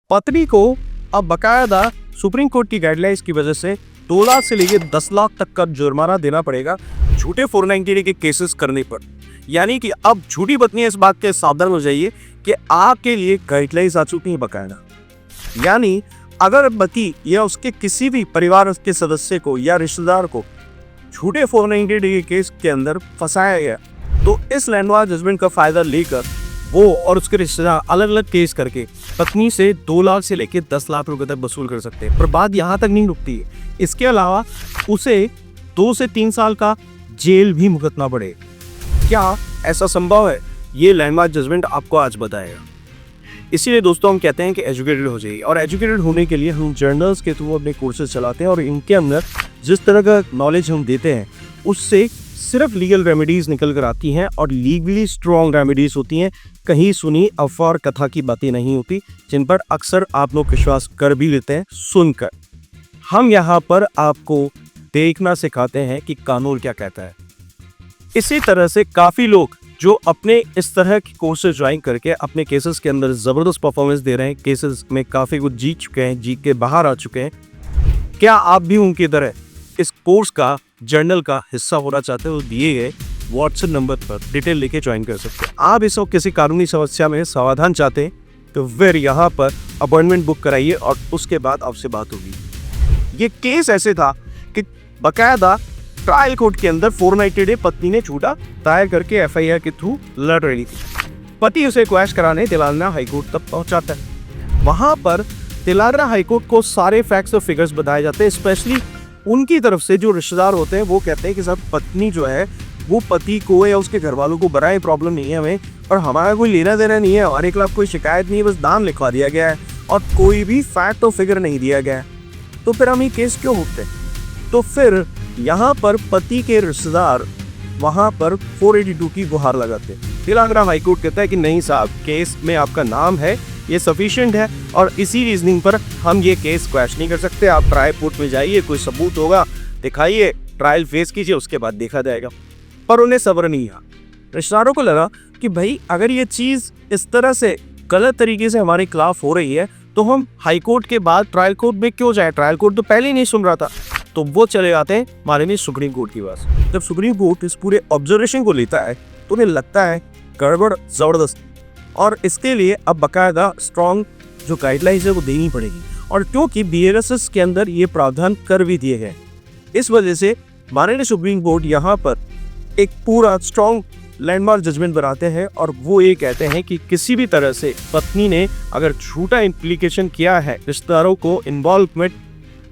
पत्नी को अब बकायदा सुप्रीम कोर्ट की गाइडलाइंस की वजह से 2 लाख से लेकर 10 लाख तक का जुर्माना देना पड़ेगा झूठे 490 के केसेस करने पर। यानी कि अब झूठी पत्नी इस बात के सावधान हो जाइए कि आपके लिए गाइडलाइंस आ चुकी है बकायदा। यानी अगर पति या उसके किसी भी परिवार के सदस्य को या रिश्तेदार को झूठे 490 के केस के अंदर फंसाया गया तो इस लैंडमार्क जजमेंट का फायदा लेकर वो और उसके रिश्तेदार अलग अलग केस करके पत्नी से 2 लाख से लेकर 10 लाख रुपए तक वसूल कर सकते हैं। पर बात यहाँ तक नहीं रुकती है, इसके अलावा उसे 2 से 3 साल का जेल भी भुगतना पड़े। क्या ऐसा संभव है? ये लैंडमार्क जजमेंट आपको आज बताएगा। इसीलिए दोस्तों हम कहते हैं कि एजुकेटेड हो जाइए, और एजुकेटेड होने के लिए हम जर्नल्स के थ्रू अपने कोर्सेज चलाते हैं और इनके अंदर जिस तरह का नॉलेज हम देते हैं उससे सिर्फ लीगल रेमेडीज निकल कर आती हैं और लीगली स्ट्रॉन्ग रेमेडीज होती हैं। कहीं सुनी अफवाह और कथा की बातें नहीं होती जिन पर अक्सर आप लोग विश्वास कर भी लेते हैं सुनकर। हम यहाँ पर आपको देखना सिखाते हैं कि कानून क्या कहता है। इसी तरह से काफ़ी लोग जो अपने इस तरह की कोर्सेज ज्वाइन करके अपने केसेस के अंदर ज़बरदस्त परफॉर्मेंस दे रहे हैं, केसेस में काफ़ी कुछ जीत चुके हैं, जीत के बाहर आ चुके हैं। क्या आप भी उनकी तरह इस कोर्स का जर्नल का हिस्सा होना चाहते हो? दिए गए व्हाट्सएप नंबर पर डिटेल लेके ज्वाइन कर सकते हैं। आप इस किसी कानूनी समस्या में समाधान चाहते हैं तो फिर यहाँ पर अपॉइंटमेंट बुक कराइए और उसके बाद आपसे बात होगी। ये केस ऐसे था कि बकायदा ट्रायल कोर्ट के अंदर 490 डे पत्नी ने झूठा दायर करके एफआईआर के थ्रू लड़ रही थी। पति उसे क्वैश कराने तेलंगाना हाईकोर्ट तक पहुंचाता है। वहां पर तेलंगाना हाईकोर्ट को सारे फैक्ट्स और फिगर्स बताए जाते हैं। स्पेशली उनकी तरफ से जो रिश्तेदार होते हैं वो कहते हैं कि सर पत्नी जो है वो पति को या उसके घर वालों को बड़ा प्रॉब्लम नहीं है हमें, और हमारा कोई लेना देना नहीं है, हमारे खिलाफ कोई शिकायत नहीं है, बस नाम लिखवा दिया गया है और कोई भी फैक्ट और फिगर नहीं दिया गया है। तो फिर हम ये केस क्यों होते? तो फिर यहाँ पर पति के रिश्तेदार वहाँ पर 482 की गुहार लगाते हैं। तेलंगाना हाईकोर्ट कहता है कि नहीं साहब, केस में आपका नाम है, ये सफिशिएंट है और इसी रीजनिंग पर हम ये केस क्वैश नहीं कर सकते। आप ट्रायल कोर्ट में जाइए, कोई सबूत होगा दिखाइए, ट्रायल फेस कीजिए, उसके बाद देखा जाएगा। पर उन्हें सब्र नहीं आया। रिश्तेदारों को लगा कि भाई अगर ये चीज़ इस तरह से गलत तरीके से हमारे खिलाफ हो रही है तो हम हाई कोर्ट के बाद ट्रायल कोर्ट में क्यों जाए? ट्रायल कोर्ट तो पहले ही नहीं सुन रहा था। तो वो चले जाते हैं हमारे लिए सुप्रीम कोर्ट की पास। जब सुप्रीम कोर्ट इस पूरे ऑब्जर्वेशन को लेता है तो उन्हें लगता है गड़बड़ जबरदस्त, और इसके लिए अब बाकायदा स्ट्रॉन्ग जो गाइडलाइंस है वो देनी पड़ेगी। और क्योंकि बीएनएसएस के अंदर ये प्रावधान कर भी दिए गए, इस वजह से माननीय सुप्रीम कोर्ट यहाँ पर एक पूरा स्ट्रॉन्ग लैंडमार्क जजमेंट बनाते हैं और वो ये कहते हैं कि किसी भी तरह से पत्नी ने अगर झूठा इम्प्लीकेशन किया है, रिश्तेदारों को इन्वॉल्वमेंट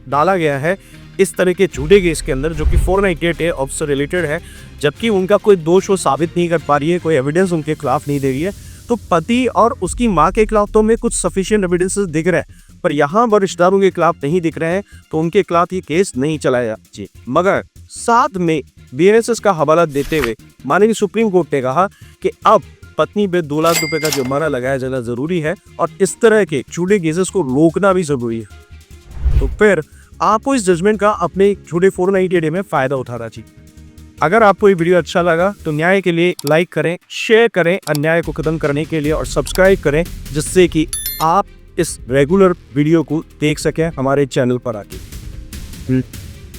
डाला गया है इस तरह के झूठे केस के अंदर जो कि 498 है ऑफिसर रिलेटेड है, जबकि उनका कोई दोष वो साबित नहीं कर पा रही है, कोई एविडेंस उनके खिलाफ नहीं दे रही है, तो पति और उसकी माँ के खिलाफ तो हमें कुछ सफिशिएंट एविडेंसेस दिख रहे हैं, पर यहाँ पर रिश्तेदारों के खिलाफ नहीं दिख रहे हैं, तो उनके खिलाफ ये केस नहीं चलाया जी। मगर साथ में बीएनएसएस का हवाला देते हुए माननीय सुप्रीम कोर्ट ने कहा कि अब पत्नी पे 2 लाख रुपए का जुर्माना लगाया जाना जरूरी है और इस तरह के झूठे केसेस को रोकना भी जरूरी है। तो फिर आपको इस जजमेंट का अपने झूठे 490 डे में फायदा उठाना चाहिए। अगर आपको ये वीडियो अच्छा लगा तो न्याय के लिए लाइक करें, शेयर करें अन्याय को खत्म करने के लिए, और सब्सक्राइब करें जिससे कि आप इस रेगुलर वीडियो को देख सकें हमारे चैनल पर आके।